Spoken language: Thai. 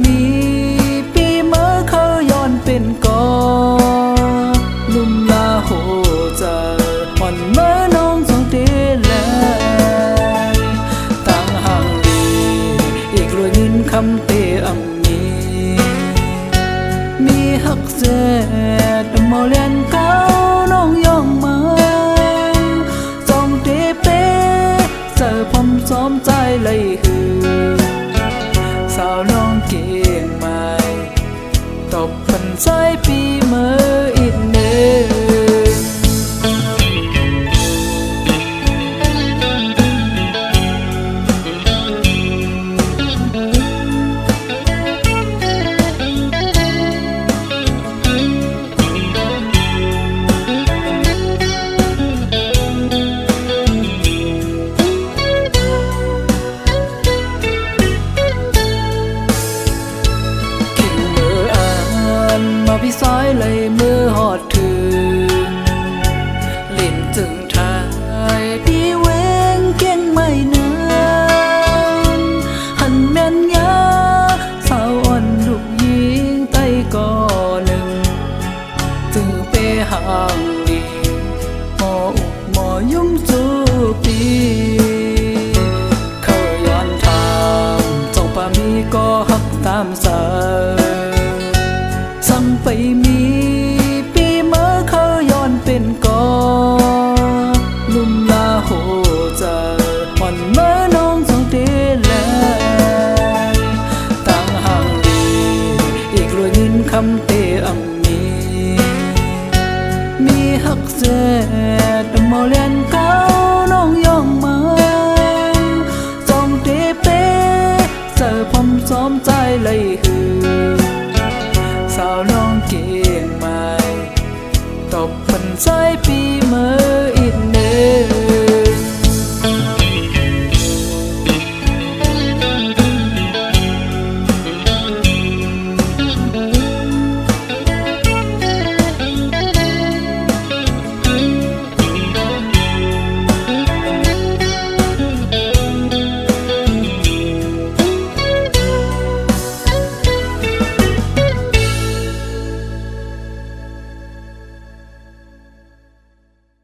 มีปีเมื่อเขาย้อนเป็นกอลุ่มลาโหจะอ่อนเมื่อน้องจงเตแลต่างห่างดีอีกรวยเงินคำเตอำมีหักเจ็ดมอเลียนเก้าน้องย่องมาจองเตเปเจอพมซ้อมใจเลยหือสาวน้องเก่งใหม่ตบพันใจปีเมื่ออีกเนื้มาพี่ซ้ายเลยมือหอดถึงลิ่นจึงทายพี่เวงเก่งไม่นานหันแม่นยาสาวอ่อนลูกยิงใต้ก่อหนึ่งจึงไปห่างดีหมออุกหมอยุ่งจูปีเขาย้อนทางจงป่ามีก็หักตามสายสั่งไปมีปีเมื่อเขาย้อนเป็นกอลุ่มลาโหจะอ่อนเมื่อน้องจงเตแลต่างห่างดีอีกรวยเงินคำเตอำมีหักเจ็ดมอเลียนเก้าน้องย่องมาจองเตเปเจอพมซ้อมใจเลยหือสาวน้องเก่งใหม่ตบพันใจปีเมื่อ